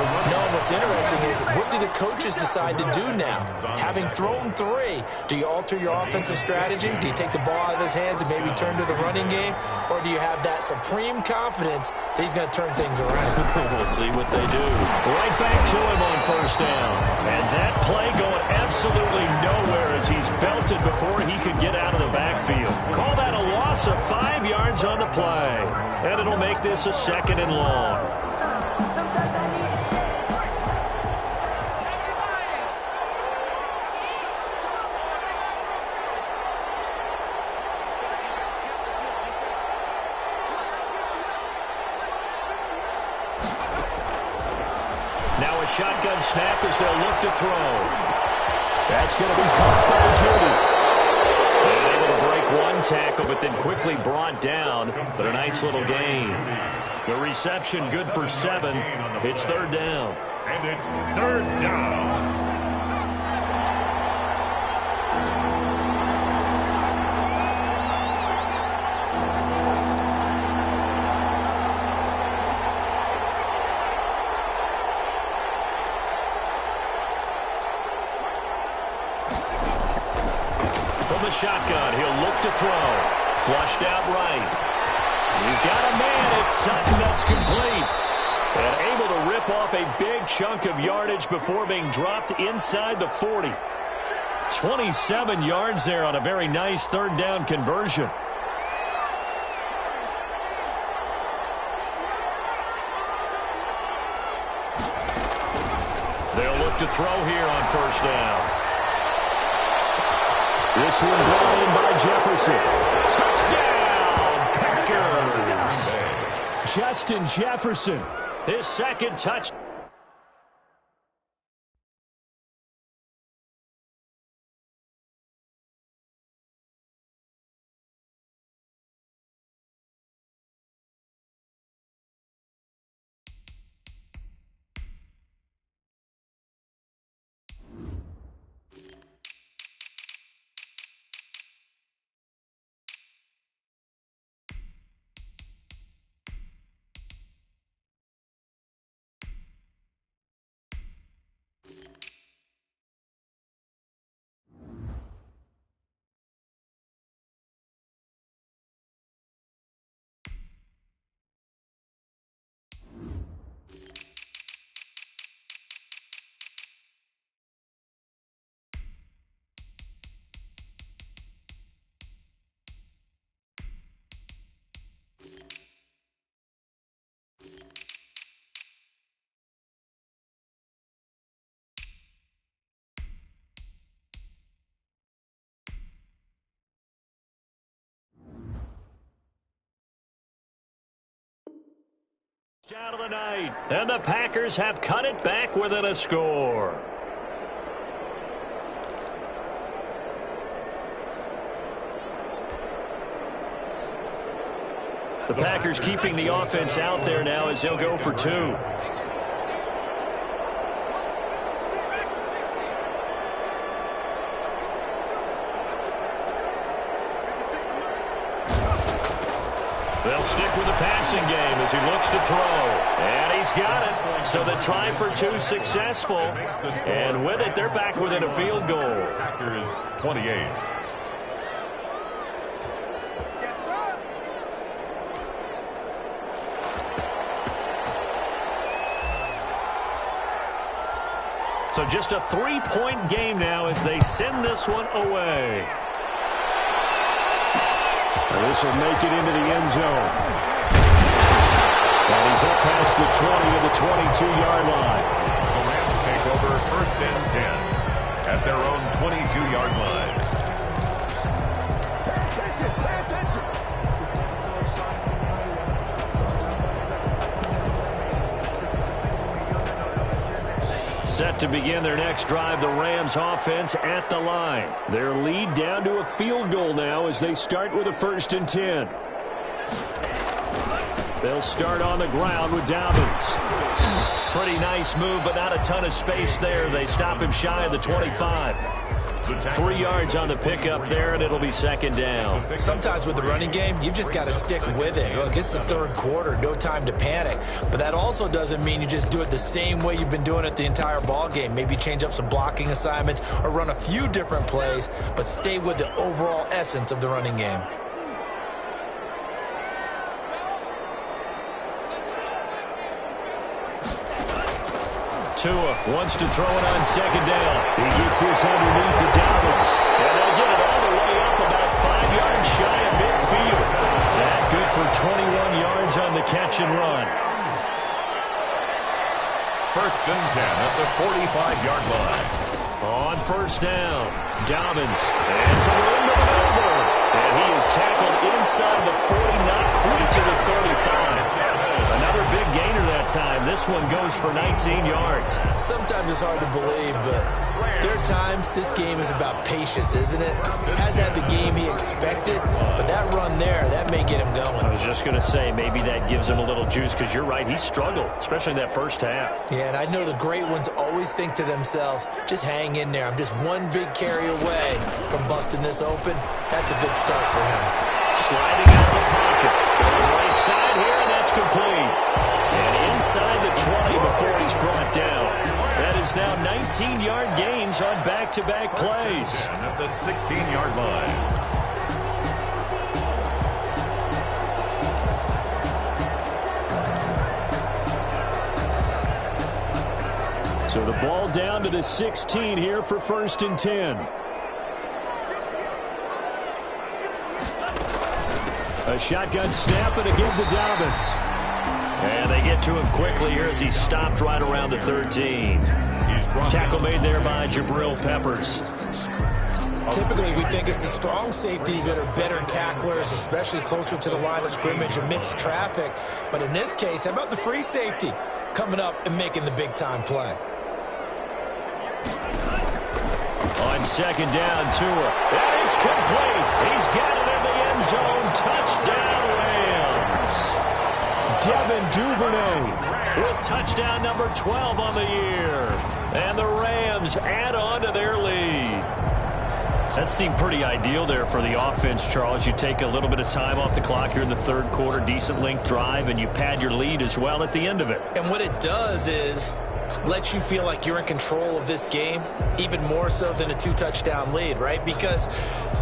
No, and what's interesting is, what do the coaches decide to do now? Having thrown 3, do you alter your offensive strategy? Do you take the ball out of his hands and maybe turn to the running game? Or do you have that supreme confidence that he's going to turn things around? We'll see what they do. Right back to him on first down. And that play going absolutely nowhere as he's belted before he could get out of the backfield. Call that a loss of 5 yards on the play. And it'll make this a 2nd and long. shotgun snap as they'll look to throw. That's going to be caught by Judy. Able to break one tackle, but then quickly brought down. But a nice little gain. The reception good for 7. It's third down. And it's third down. Shotgun, he'll look to throw. Flushed out right. He's got a man. It's Sutton that's complete. And able to rip off a big chunk of yardage before being dropped inside the 40. 27 yards there on a very nice third down conversion. They'll look to throw here on first down. This one brought in by Jefferson. Touchdown, Packers! Justin Jefferson, his second touchdown. Out of the night, and the Packers have cut it back within a score. The Packers keeping the offense out there now as they'll go for 2. They'll stick with the passing game as he looks to throw. And he's got it. So the try for 2 successful. And with it, they're back within a field goal. Packers 28. So just a 3-point game now as they send this one away. And this will make it into the end zone. And he's up past the 20 to the 22-yard line. The Rams take over first and 10 at their own 22-yard line. Pay attention. Set to begin their next drive, the Rams offense at the line. Their lead down to a field goal now as they start with a 1st and 10. They'll start on the ground with Dobbins. Pretty nice move, but not a ton of space there. They stop him shy of the 25. 3 yards on the pickup there, and it'll be 2nd down. Sometimes with the running game, you've just got to stick with it. Look, it's the 3rd quarter, no time to panic. But that also doesn't mean you just do it the same way you've been doing it the entire ball game. Maybe change up some blocking assignments or run a few different plays, but stay with the overall essence of the running game. Tua wants to throw it on 2nd down. He gets this underneath to Dobbins. And they'll get it all the way up about 5 yards shy of midfield. That good for 21 yards on the catch and run. 1st and 10 at the 45-yard line. On 1st down, Dobbins. And some room to maneuver. And he is tackled inside the 40, not quite to the 35. Another big gainer that time. This this one goes for 19 yards. Sometimes it's hard to believe, but there are times this game is about patience, isn't it? Has had the game he expected, but that run there, that may get him going. I was just going to say, maybe that gives him a little juice, because you're right, he struggled, especially that first half. Yeah, and I know the great ones always think to themselves, just hang in there. I'm just one big carry away from busting this open. That's a good start for him. Sliding out of the pocket. Going right side here, and that's complete. And inside the 20 before he's brought down. That is now 19-yard gains on back-to-back plays. At the 16-yard line. So the ball down to the 16 here for 1st and 10. A shotgun snap and a give to Dobbins. And they get to him quickly here as he stopped right around the 13. Tackle made there by Jabril Peppers. Typically, we think it's the strong safeties that are better tacklers, especially closer to the line of scrimmage amidst traffic. But in this case, how about the free safety coming up and making the big-time play? On 2nd down, Tua. And it's complete. He's got it in the end zone. Touchdown, Rams. Devin Duvernay with touchdown number 12 on the year. And the Rams add on to their lead. That seemed pretty ideal there for the offense, Charles. You take a little bit of time off the clock here in the 3rd quarter, decent length drive, and you pad your lead as well at the end of it. And what it does is let you feel like you're in control of this game, even more so than a 2-touchdown lead, right? Because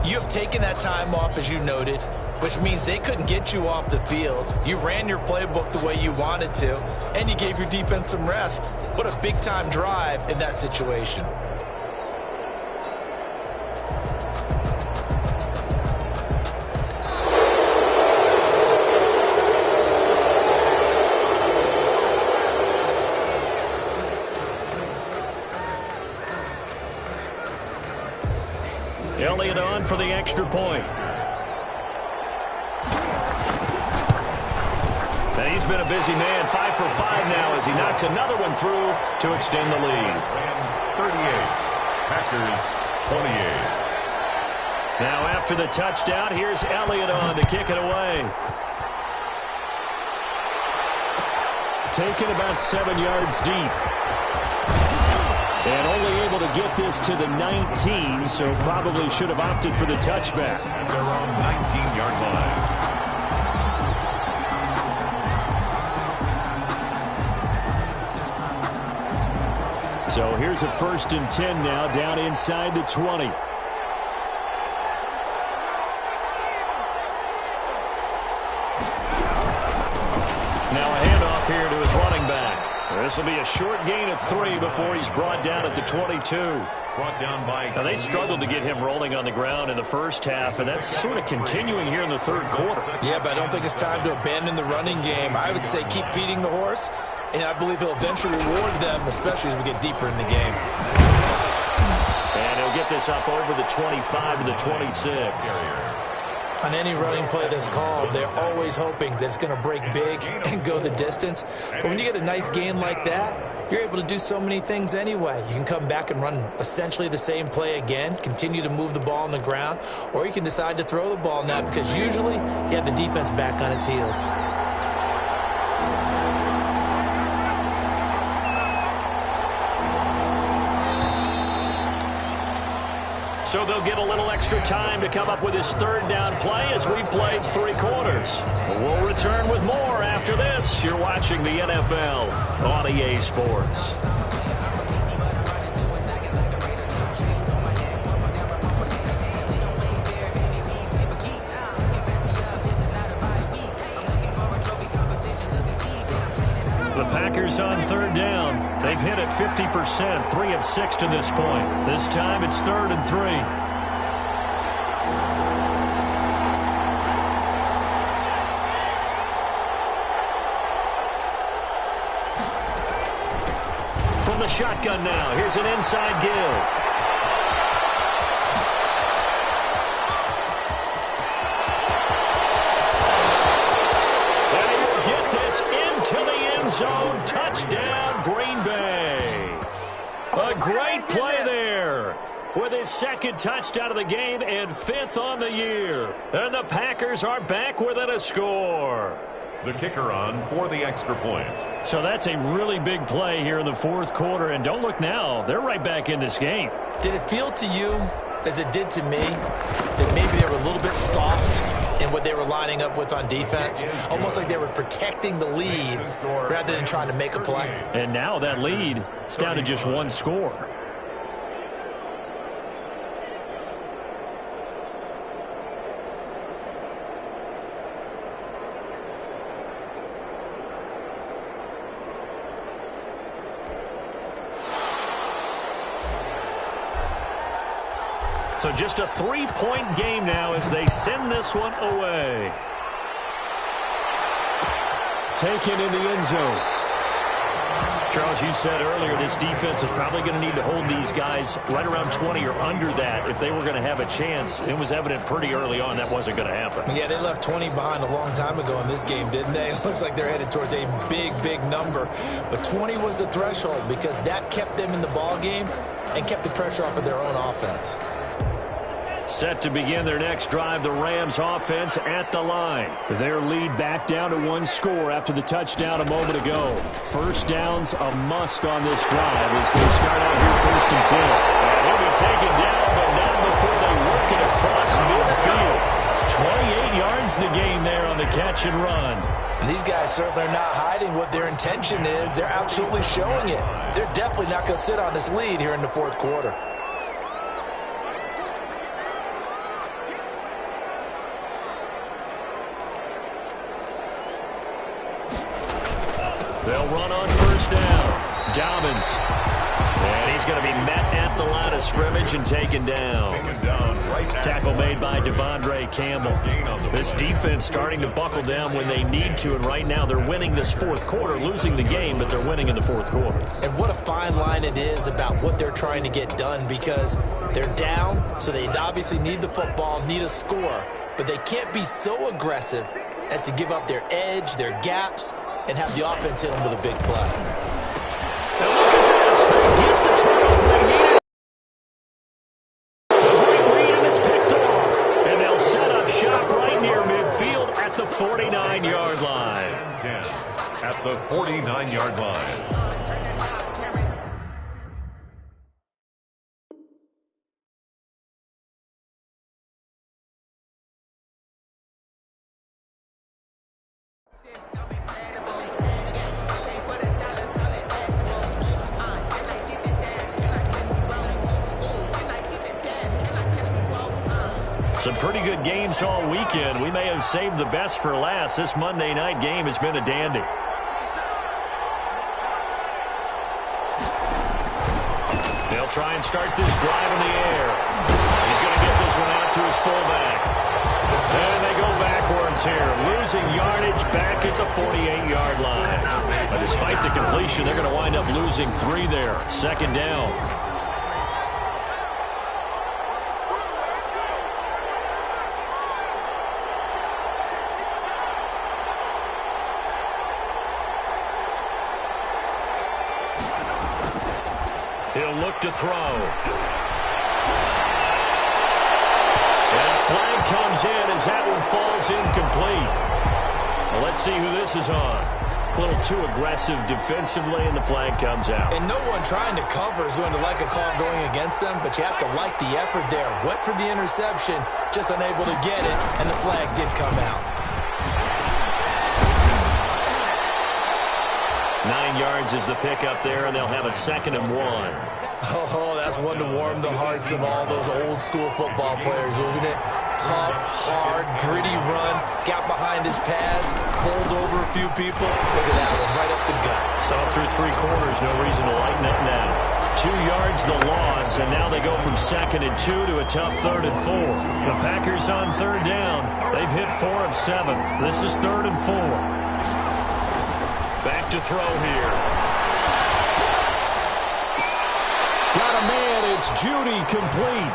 you have taken that time off, as you noted, which means they couldn't get you off the field. You ran your playbook the way you wanted to, and you gave your defense some rest. What a big-time drive in that situation. Elliott on for the extra point. And he's been a busy man, 5 for 5 now as he knocks another one through to extend the lead. Rams 38, Packers 28. Now after the touchdown, here's Elliott on to kick it away. Taken about 7 yards deep. And only able to get this to the 19, so probably should have opted for the touchback. At their own 19-yard line. So here's a 1st and 10 now, down inside the 20. Now a handoff here to his running back. This will be a short gain of 3 before he's brought down at the 22. Brought down by... Now, they struggled to get him rolling on the ground in the first half, and that's sort of continuing here in the 3rd quarter. Yeah, but I don't think it's time to abandon the running game. I would say keep feeding the horse, and I believe he'll eventually reward them, especially as we get deeper in the game. And he'll get this up over the 25 to the 26. On any running play that's called, they're always hoping that it's going to break big and go the distance. But when you get a nice gain like that, you're able to do so many things anyway. You can come back and run essentially the same play again, continue to move the ball on the ground, or you can decide to throw the ball now because usually you have the defense back on its heels. So they'll get a little extra time to come up with his 3rd down play as we've played 3 quarters. We'll return with more after this. You're watching the NFL on EA Sports. The Packers on 3rd down. They've hit it 50%, 3 of 6 to this point. This time it's 3rd and 3. From the shotgun now, here's an inside give. Zone touchdown. great play there with his second touchdown of the game and 5th on the year. And the Packers are back within a score. The kicker on for the extra point. So that's a really big play here in the 4th quarter. And don't look now, they're right back in this game. Did it feel to you, as it did to me, that maybe they were a little bit soft in what they were lining up with on defense? Almost like they were protecting the lead rather than trying to make a play. And now that lead is down to just 1 score. So just a 3-point game now as they send this one away. Taken in the end zone. Charles, you said earlier this defense is probably going to need to hold these guys right around 20 or under that if they were going to have a chance. It was evident pretty early on that wasn't going to happen. Yeah, they left 20 behind a long time ago in this game, didn't they? It looks like they're headed towards a big, big number. But 20 was the threshold because that kept them in the ball game and kept the pressure off of their own offense. Set to begin their next drive, the Rams offense at the line. Their lead back down to 1 score after the touchdown a moment ago. First down's a must on this drive as they start out here 1st and 10. And he'll be taken down, but not before they work it across midfield. 28 yards the gain there on the catch and run. And these guys certainly are not hiding what their intention is. They're absolutely showing it. They're definitely not going to sit on this lead here in the 4th quarter. They'll run on 1st down. Dobbins. And he's going to be met at the line of scrimmage and taken down. Tackle made by Devondre Campbell. This defense starting to buckle down when they need to, and right now they're winning this 4th quarter, losing the game, but they're winning in the 4th quarter. And what a fine line it is about what they're trying to get done because they're down, so they obviously need the football, need a score, but they can't be so aggressive as to give up their edge, their gaps, and have the offense hit them with a big play. Now look at this. They get the turnover they need. A great read, and it's picked off. And they'll set up shop right near midfield at the 49-yard line. 10 at the 49-yard line. Some pretty good games all weekend. We may have saved the best for last. This Monday night game has been a dandy. They'll try and start this drive in the air. He's going to get this one out to his fullback. And they go backwards here, losing yardage back at the 48-yard line. But despite the completion, they're going to wind up losing 3 there. 2nd down. He'll look to throw. And a flag comes in as that one falls incomplete. Well, let's see who this is on. A little too aggressive defensively, and the flag comes out. And no one trying to cover is going to like a call going against them, but you have to like the effort there. Went for the interception, just unable to get it, and the flag did come out. 9 yards is the pickup there, and they'll have a 2nd and 1. Oh, that's one to warm the hearts of all those old school football players, isn't it? Tough, hard, gritty run, got behind his pads, bowled over a few people. Look at that one, right up the gut. So through 3 quarters, no reason to lighten up now. 2 yards the loss, and now they go from 2nd and 2 to a tough 3rd and 4. The Packers on 3rd down. They've hit 4 of 7. This is 3rd and 4. Back to throw here. Got a man, it's Judy, complete.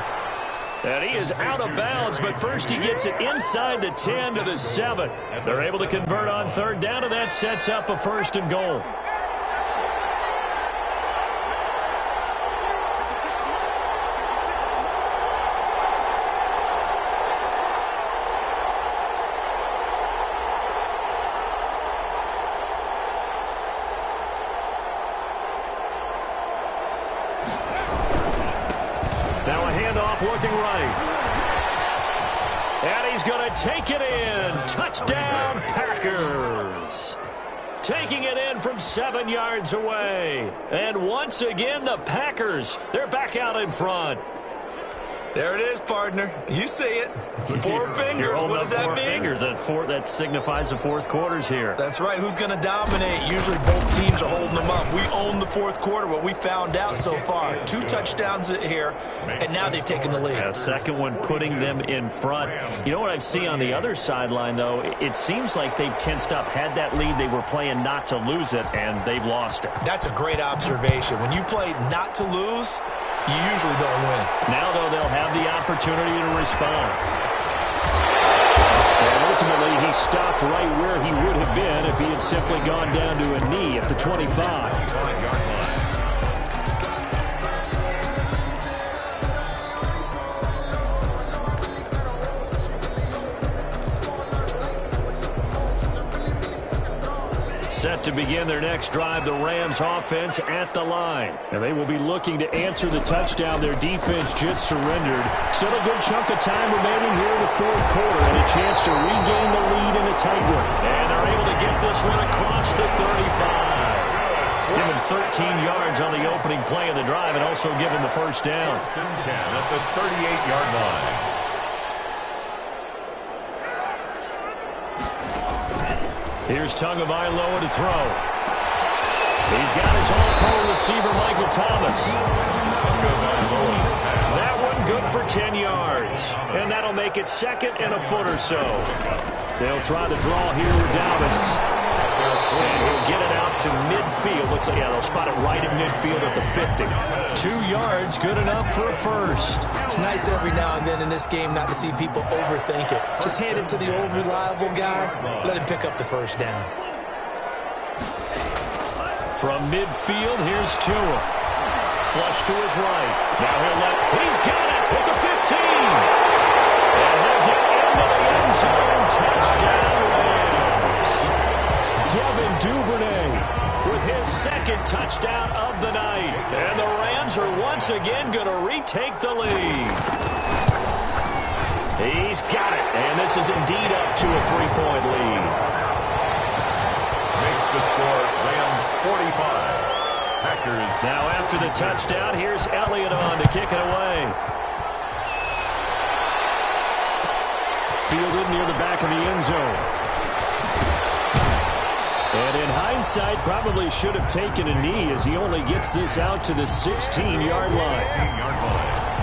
And he is out of bounds, but first he gets it inside the 10 to the 7. They're able to convert on 3rd down, and that sets up a 1st and goal. looking right. And he's going to take it in. Touchdown, Packers. Taking it in from 7 yards away. And once again, the Packers, they're back out in front. There it is, partner. You see it. 4 fingers. What does that mean? 4 fingers. That signifies the fourth quarter's here. That's right. Who's going to dominate? Usually both teams are holding them up. We own the fourth quarter, what we found out so far. 2 touchdowns here, and now they've taken the lead. A second one putting them in front. You know what I've seen on the other sideline, though? It seems like they've tensed up. Had that lead, they were playing not to lose it, and they've lost it. That's a great observation. When you play not to lose, you usually don't win. Now, though, they'll have the opportunity to respond. And ultimately, he stopped right where he would have been if he had simply gone down to a knee at the 25. Set to begin their next drive, the Rams offense at the line. And they will be looking to answer the touchdown their defense just surrendered. Still a good chunk of time remaining here in the fourth quarter and a chance to regain the lead in a tight one. And they're able to get this one across the 35. Give him 13 yards on the opening play of the drive and also give him the first down. 10 at the 38-yard line. Here's Tagovailoa to throw. He's got his all-pro receiver, Michael Thomas. That one good for 10 yards. And that'll make it second and a foot or so. They'll try the draw here with Dalvin. And he'll get it out to midfield. Looks like, yeah, they'll spot it right at midfield at the 50. 2 yards, good enough for a first. It's nice every now and then in this game not to see people overthink it. Just hand it to the old reliable guy. Let him pick up the first down. From midfield, here's Tua. Flush to his right. Now he's got it at the 15. And he'll get into the end zone. Touchdown, Rams. Devin Duvernay with his second touchdown of the night. And the Rams are once again going to retake the lead. He's got it. And this is indeed up to a 3-point lead. Makes the score Rams 45. Packers. Now after the touchdown, here's Elliott on to kick it away. Fielded near the back of the end zone. And in hindsight, probably should have taken a knee as he only gets this out to the 16-yard line.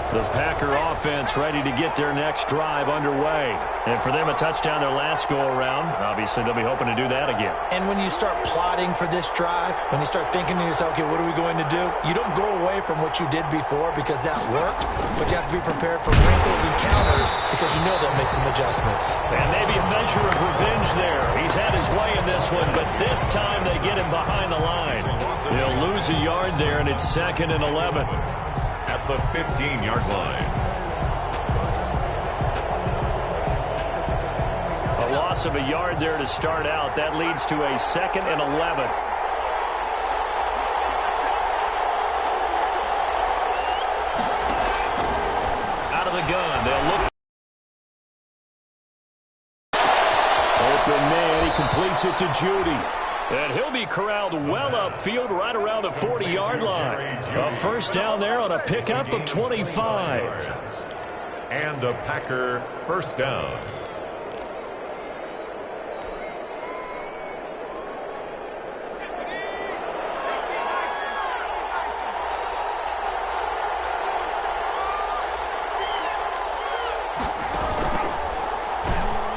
The Packer offense ready to get their next drive underway. And for them, a touchdown their last go-around. Obviously, they'll be hoping to do that again. And when you start plotting for this drive, when you start thinking to yourself, okay, what are we going to do? You don't go away from what you did before because that worked, but you have to be prepared for wrinkles and counters because you know they'll make some adjustments. And maybe a measure of revenge there. He's had his way in this one, but this time they get him behind the line. They'll lose a yard there, and it's 2nd and 11. At the 15-yard line. A loss of a yard there to start out. That leads to a 2nd and 11. Out of the gun. They'll look. Open man. He completes it to Judy. And he'll be corralled well upfield right around the 40-yard line. A first down there on a pickup of 25. And a Packer first down.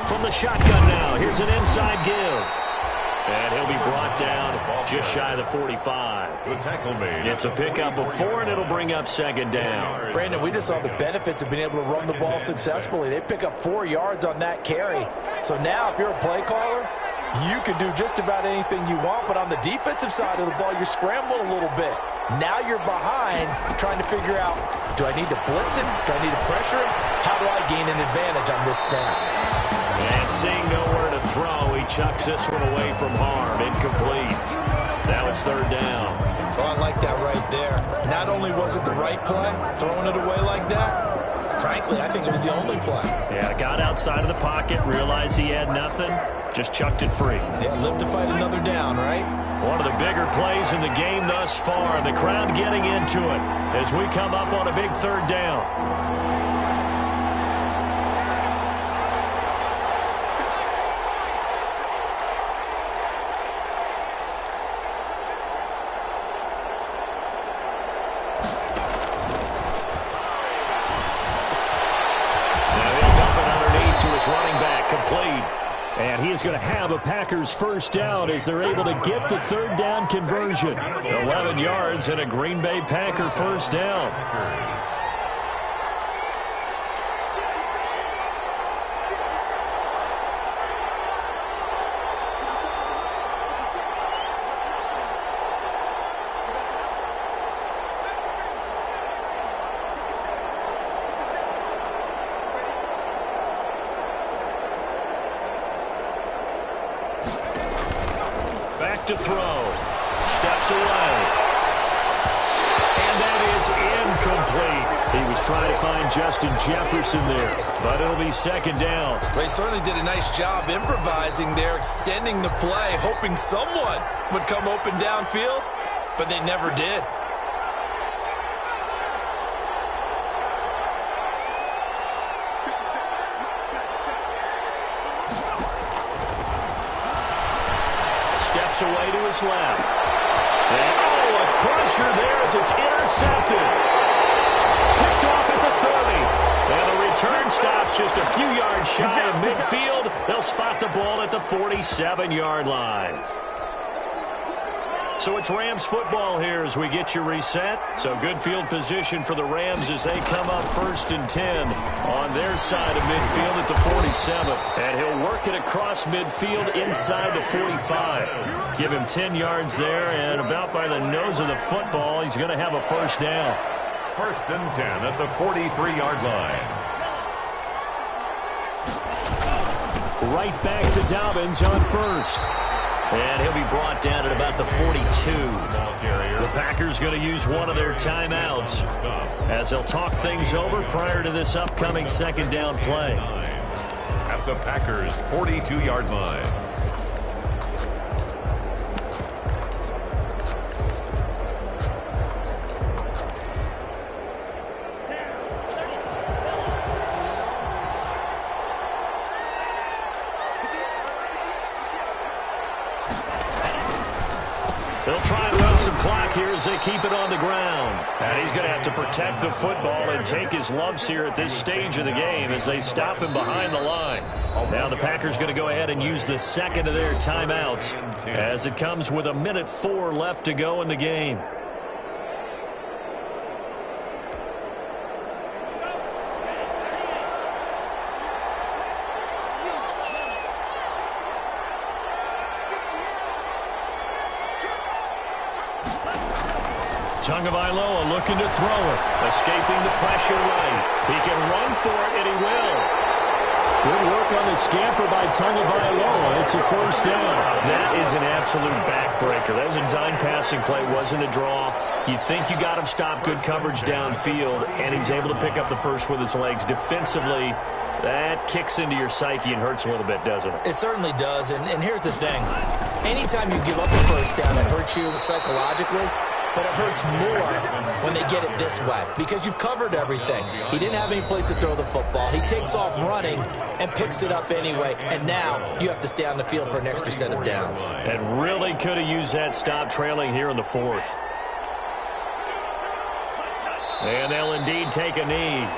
From the shotgun now, here's an inside give. And he'll be brought down just shy of the 45. The tackle made. It's a pickup of 4, and it'll bring up 2nd down. Brandon, we just saw the benefits of being able to run the ball successfully. They pick up 4 yards on that carry. So now if you're a play caller, you can do just about anything you want. But on the defensive side of the ball, you're scrambling a little bit. Now you're behind trying to figure out, do I need to blitz it? Do I need to pressure it? How do I gain an advantage on this snap? And seeing nowhere to throw, he chucks this one away from harm. Incomplete. Now it's third down. Oh, I like that right there. Not only was it the right play, throwing it away like that, frankly, I think it was the only play. Yeah, got outside of the pocket, realized he had nothing, just chucked it free. Yeah, live to fight another down, right? One of the bigger plays in the game thus far, and the crowd getting into it as we come up on a big third down. And he is going to have a Packers first down as they're able to get the third down conversion. 11 yards and a Green Bay Packer first down. To throw. Steps away. And that is incomplete. He was trying to find Justin Jefferson there, but it'll be second down. They certainly did a nice job improvising there, extending the play, hoping someone would come open downfield, but they never did. Away to his left. And, oh, a crusher there as it's intercepted. Picked off at the 30. And the return stops just a few yards shy of midfield. They'll spot the ball at the 47-yard line. So it's Rams football here as we get you reset. So good field position for the Rams as they come up 1st and 10 on their side of midfield at the 47. And he'll work it across midfield inside the 45. Give him 10 yards there, and about by the nose of the football, he's going to have a first down. 1st and 10 at the 43-yard line. Right back to Dobbins on first. And he'll be brought down at about the 42. The Packers going to use one of their timeouts as they'll talk things over prior to this upcoming second down play. At the Packers' 42-yard line. They'll try and run some clock here as they keep it on the ground. And he's going to have to protect the football and take his lumps here at this stage of the game as they stop him behind the line. Now the Packers going to go ahead and use the second of their timeouts as it comes with 1:04 left to go in the game. Tagovailoa looking to throw it. Escaping the pressure right. He can run for it, and he will. Good work on the scamper by Tagovailoa. It's a first down. That is an absolute backbreaker. That was a design passing play. Wasn't a draw. You think you got him stopped. Good coverage downfield, and he's able to pick up the first with his legs. Defensively, that kicks into your psyche and hurts a little bit, doesn't it? It certainly does, and here's the thing. Anytime you give up a first down, it hurts you psychologically. But it hurts more when they get it this way because you've covered everything. He didn't have any place to throw the football. He takes off running and picks it up anyway, and now you have to stay on the field for an extra set of downs. And really could have used that stop trailing here in the 4th. And they'll indeed take a knee.